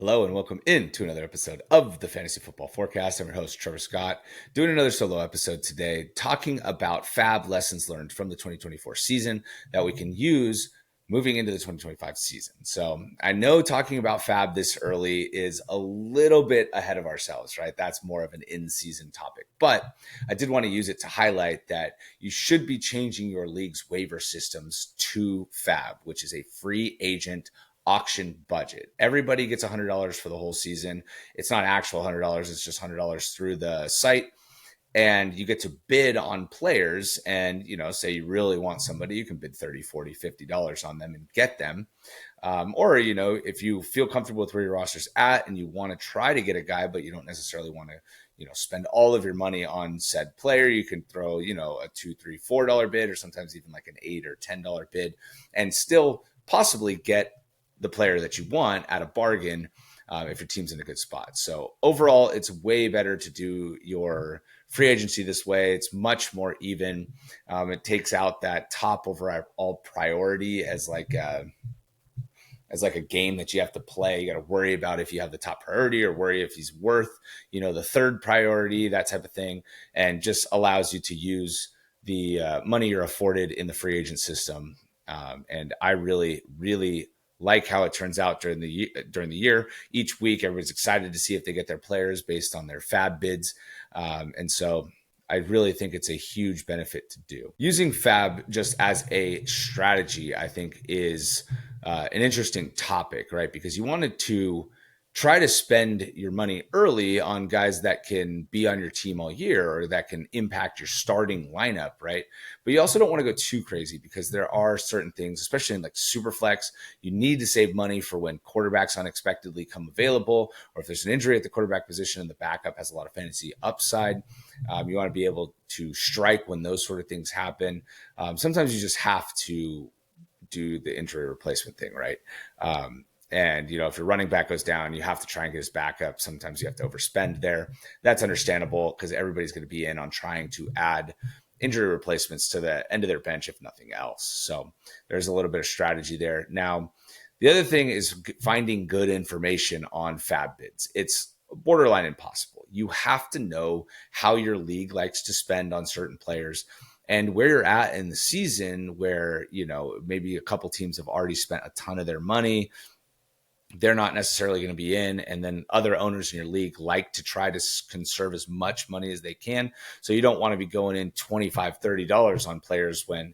Hello and welcome into another episode of the Fantasy Football Forecast. I'm your host, Trevor Scott, doing another solo episode today, talking about FAAB lessons learned from the 2024 season that we can use moving into the 2025 season. So I know talking about FAAB this early is a little bit ahead of ourselves, right? That's more of an in-season topic. But I did want to use it to highlight that you should be changing your league's waiver systems to FAAB, which is a free agent auction budget. Everybody gets $100 for the whole season. It's not actual $100. It's just $100 through the site. And you get to bid on players. And, say you really want somebody, you can bid $30, $40, $50 on them and get them. Or, if you feel comfortable with where your roster's at and you want to try to get a guy, but you don't necessarily want to, spend all of your money on said player, you can throw, a $2, $3, $4 bid, or sometimes even like an $8 or $10 bid, and still possibly get the player that you want at a bargain if your team's in a good spot. So overall, it's way better to do your free agency this way. It's much more even. It takes out that top overall priority as like a game that you have to play. You got to worry about if you have the top priority or worry if he's worth, the third priority, that type of thing, and just allows you to use the money you're afforded in the free agent system. And I really, really like how it turns out during the year. Each week, everybody's excited to see if they get their players based on their FAAB bids. And so I really think it's a huge benefit to do. Using FAAB just as a strategy, I think, is an interesting topic, right? Because you wanted to try to spend your money early on guys that can be on your team all year or that can impact your starting lineup, right? But you also don't want to go too crazy because there are certain things, especially in like Superflex, you need to save money for when quarterbacks unexpectedly come available, or if there's an injury at the quarterback position and the backup has a lot of fantasy upside. You want to be able to strike when those sort of things happen. Sometimes you just have to do the injury replacement thing, right? And, if your running back goes down, you have to try and get his backup. Sometimes you have to overspend there. That's understandable because everybody's going to be in on trying to add injury replacements to the end of their bench, if nothing else. So there's a little bit of strategy there. Now, the other thing is finding good information on FAAB bids. It's borderline impossible. You have to know how your league likes to spend on certain players and where you're at in the season where, maybe a couple teams have already spent a ton of their money. They're not necessarily going to be in. And then other owners in your league like to try to conserve as much money as they can. So you don't want to be going in $25, $30 on players when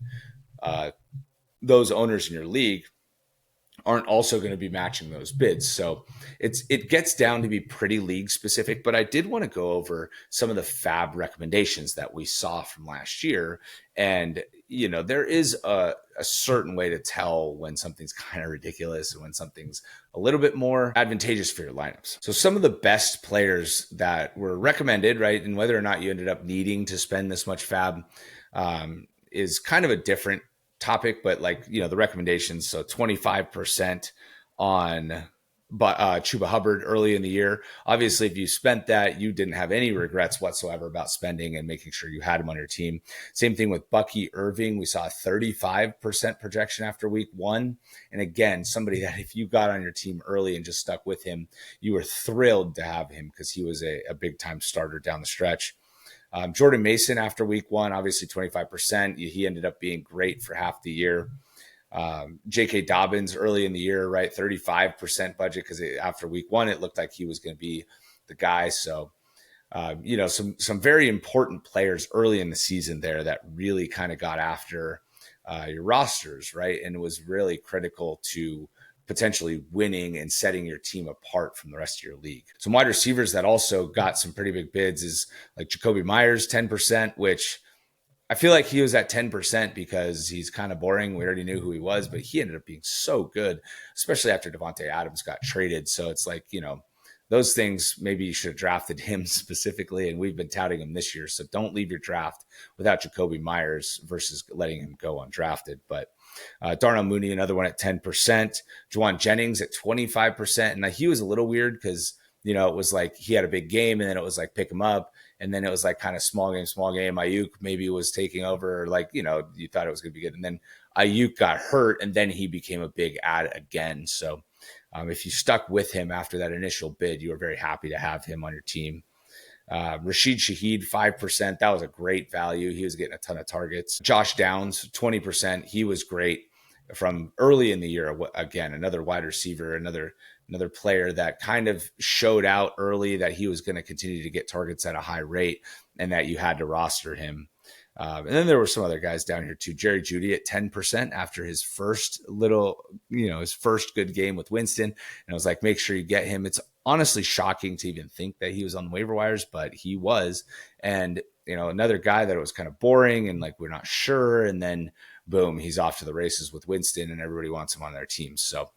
those owners in your league aren't also going to be matching those bids. So it gets down to be pretty league specific, but I did want to go over some of the FAAB recommendations that we saw from last year. And, there is a certain way to tell when something's kind of ridiculous and when something's a little bit more advantageous for your lineups. So some of the best players that were recommended, right, and whether or not you ended up needing to spend this much FAAB is kind of a different topic, but the recommendations. So 25% on Chuba Hubbard early in the year. Obviously, if you spent that, you didn't have any regrets whatsoever about spending and making sure you had him on your team. Same thing with Bucky Irving. We saw a 35% projection after week 1. And again, somebody that if you got on your team early and just stuck with him, you were thrilled to have him because he was a big time starter down the stretch. Jordan Mason after week 1, obviously 25%. He ended up being great for half the year. J.K. Dobbins early in the year, right? 35% budget because after week 1, it looked like he was going to be the guy. So, some very important players early in the season there that really kind of got after your rosters, right? And it was really critical to potentially winning and setting your team apart from the rest of your league. Some wide receivers that also got some pretty big bids is like Jacoby Myers, 10%, which I feel like he was at 10% because he's kind of boring. We already knew who he was, but he ended up being so good, especially after Devontae Adams got traded. So it's like, those things, maybe you should have drafted him specifically, and we've been touting him this year. So don't leave your draft without Jacoby Myers versus letting him go undrafted. But Darnell Mooney, another one at 10%. Juwan Jennings at 25%. And he was a little weird because, it was like he had a big game, and then it was like pick him up. And then it was like kind of small game. Ayuk maybe was taking over, you thought it was going to be good. And then Ayuk got hurt, and then he became a big ad again. So If you stuck with him after that initial bid, you were very happy to have him on your team. Rashid Shaheed, 5%. That was a great value. He was getting a ton of targets. Josh Downs, 20%. He was great from early in the year. Again, another wide receiver, another player that kind of showed out early that he was going to continue to get targets at a high rate and that you had to roster him. And then there were some other guys down here too. Jerry Jeudy at 10% after his first his first good game with Winston. And I was like, make sure you get him. It's honestly shocking to even think that he was on the waiver wires, but he was. And, another guy that it was kind of boring and like, we're not sure. And then boom, he's off to the races with Winston and everybody wants him on their team. So,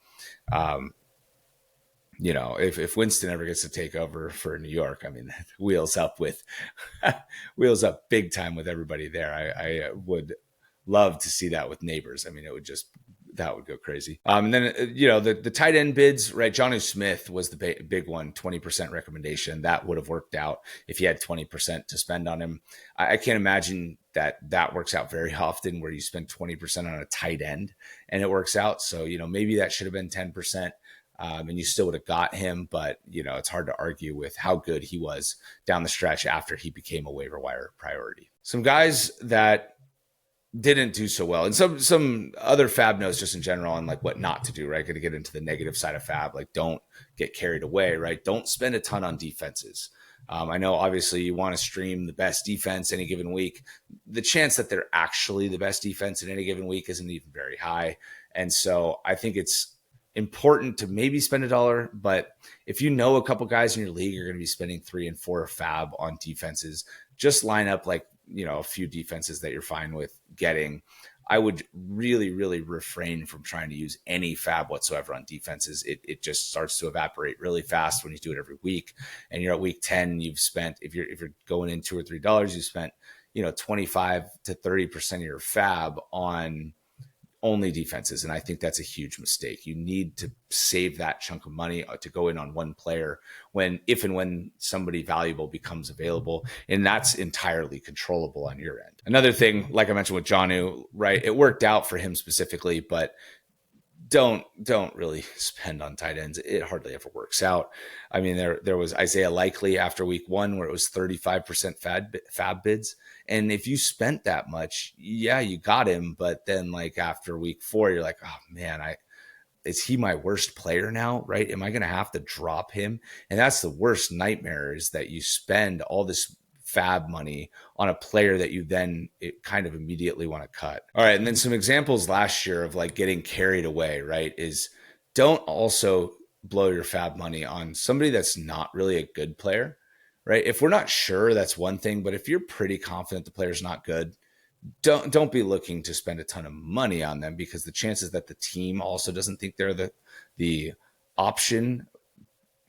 if Winston ever gets to take over for New York, I mean, wheels up big time with everybody there. I would love to see that with Neighbors. I mean, that would go crazy. And then, the tight end bids, right? Jonnu Smith was the big one, 20% recommendation. That would have worked out if you had 20% to spend on him. I can't imagine that works out very often where you spend 20% on a tight end and it works out. So, maybe that should have been 10%. And you still would have got him, but it's hard to argue with how good he was down the stretch after he became a waiver wire priority. Some guys that didn't do so well, and some other FAAB notes just in general on like what not to do, right? Going to get into the negative side of FAAB, like don't get carried away, right? Don't spend a ton on defenses. I know obviously you want to stream the best defense any given week. The chance that they're actually the best defense in any given week isn't even very high. And so I think it's important to maybe spend $1, but if a couple guys in your league are going to be spending 3 and 4 FAAB on defenses, just line up like, a few defenses that you're fine with getting. I would really, really refrain from trying to use any FAAB whatsoever on defenses. It just starts to evaporate really fast when you do it every week. And you're at week 10, you've spent, if you're going in $2 or $3, you spent, 25 to 30% of your FAAB on only defenses. And I think that's a huge mistake. You need to save that chunk of money to go in on one player if and when somebody valuable becomes available. And that's entirely controllable on your end. Another thing, like I mentioned with Jonnu, right? It worked out for him specifically, but don't really spend on tight ends. It hardly ever works out. I mean, there was Isaiah Likely after week 1 where it was 35% FAAB bids. And if you spent that much, yeah, you got him. But then like after week 4, you're like, oh man, is he my worst player now? Right? Am I going to have to drop him? And that's the worst nightmare, is that you spend all this FAAB money on a player that you then kind of immediately want to cut. All right. And then some examples last year of like getting carried away, right? Is don't also blow your FAAB money on somebody that's not really a good player, right? If we're not sure, that's one thing, but if you're pretty confident the player's not good, don't be looking to spend a ton of money on them, because the chances that the team also doesn't think they're the option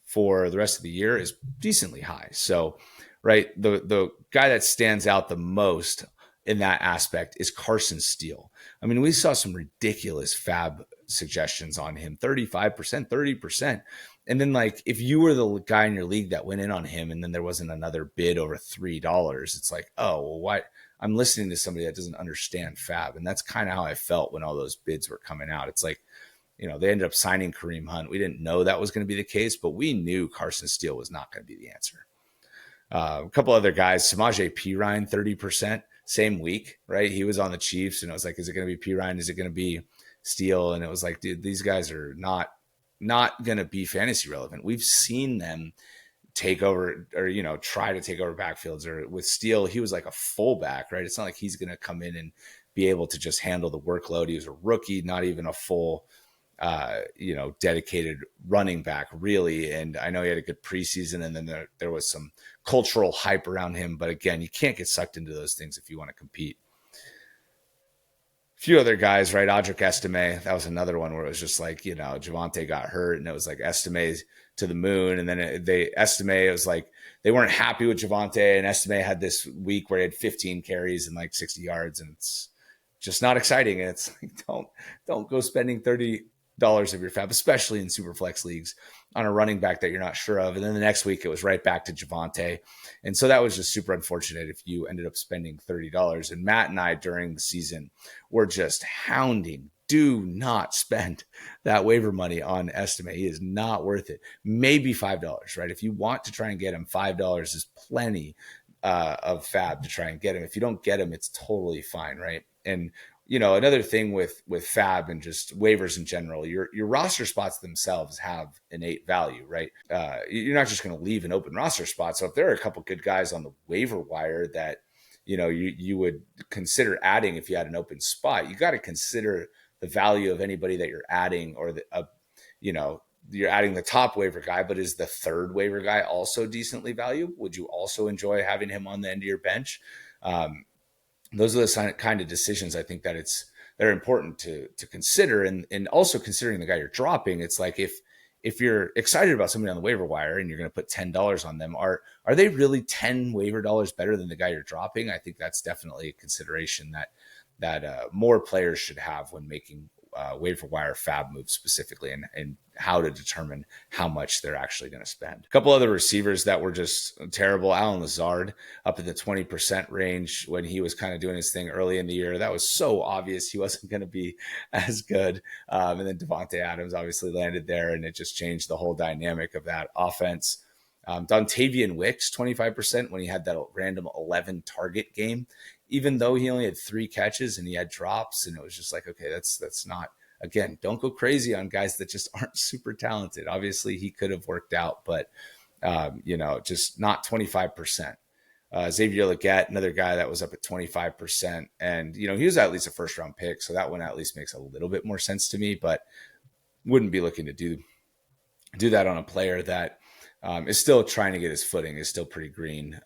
for the rest of the year is decently high. So, right, the guy that stands out the most in that aspect is Carson Steele. I mean, we saw some ridiculous FAAB suggestions on him, 35%, 30%. And then like, if you were the guy in your league that went in on him and then there wasn't another bid over $3, it's like, oh, well, why? I'm listening to somebody that doesn't understand FAAB. And that's kind of how I felt when all those bids were coming out. It's like, they ended up signing Kareem Hunt. We didn't know that was going to be the case, but we knew Carson Steele was not going to be the answer. A couple other guys, Samaje Perine, 30%, same week, right? He was on the Chiefs, and it was like, is it going to be Perine? Is it going to be Steele? And it was like, dude, these guys are not going to be fantasy relevant. We've seen them take over or, try to take over backfields. Or with Steele, he was like a fullback, right? It's not like he's going to come in and be able to just handle the workload. He was a rookie, not even a full dedicated running back, really. And I know he had a good preseason, and then there was some cultural hype around him. But again, you can't get sucked into those things if you want to compete. A few other guys, right? Audric Estime, that was another one where it was just like, Javonte got hurt, and it was like Estime to the moon. And then it was like they weren't happy with Javonte, and Estime had this week where he had 15 carries and like 60 yards, and it's just not exciting. And it's like, don't go spending $30 of your FAAB, especially in super flex leagues, on a running back that you're not sure of. And then the next week it was right back to Javonte. And so that was just super unfortunate if you ended up spending $30. And Matt and I during the season were just hounding do not spend that waiver money on Estimate. He is not worth it. Maybe $5, right? If you want to try and get him, $5 is plenty of FAAB to try and get him. If you don't get him, it's totally fine, right? And another thing with FAAB and just waivers in general, your roster spots themselves have innate value, right? You're not just going to leave an open roster spot. So if there are a couple good guys on the waiver wire that you would consider adding if you had an open spot, you got to consider the value of anybody that you're adding, or you're adding the top waiver guy, but is the third waiver guy also decently valued? Would you also enjoy having him on the end of your bench? Those are the kind of decisions I think that they're important to consider, and also considering the guy you're dropping. It's like if you're excited about somebody on the waiver wire and you're going to put $10 on them, are they really 10 waiver dollars better than the guy you're dropping? I think that's definitely a consideration that more players should have when making waiver wire FAAB moves specifically, and how to determine how much they're actually going to spend. A couple other receivers that were just terrible. Allen Lazard up at the 20% range when he was kind of doing his thing early in the year. That was so obvious he wasn't going to be as good. And then Devontae Adams obviously landed there, and it just changed the whole dynamic of that offense. Dontavian Wicks, 25% when he had that random 11 target game, even though he only had 3 catches and he had drops. And it was just like, okay, that's not, again, don't go crazy on guys that just aren't super talented. Obviously he could have worked out, but just not 25%. Xavier Legette, another guy that was up at 25%. And, he was at least a first round pick. So that one at least makes a little bit more sense to me, but wouldn't be looking to do that on a player that is still trying to get his footing, is still pretty green,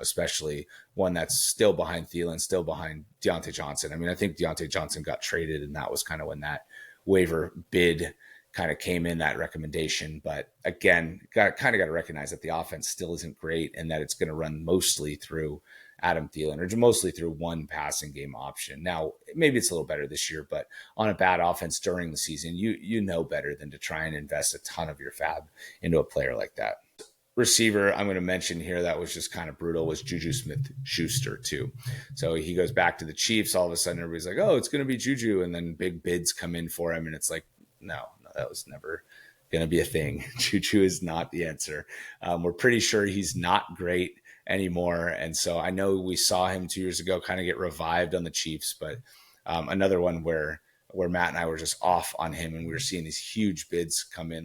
especially one that's still behind Thielen, still behind Deontay Johnson. I mean, I think Deontay Johnson got traded, and that was kind of when that waiver bid kind of came in, that recommendation. But again, got to recognize that the offense still isn't great, and that it's going to run mostly through Adam Thielen, or mostly through one passing game option. Now, maybe it's a little better this year, but on a bad offense during the season, you know better than to try and invest a ton of your FAAB into a player like that. Receiver I'm going to mention here that was just kind of brutal was Juju Smith-Schuster too. So he goes back to the Chiefs. All of a sudden, everybody's like, oh, it's going to be Juju. And then big bids come in for him. And it's like, no, that was never going to be a thing. Juju is not the answer. We're pretty sure he's not great anymore. And so I know we saw him 2 years ago kind of get revived on the Chiefs, but another one where Matt and I were just off on him, and we were seeing these huge bids come in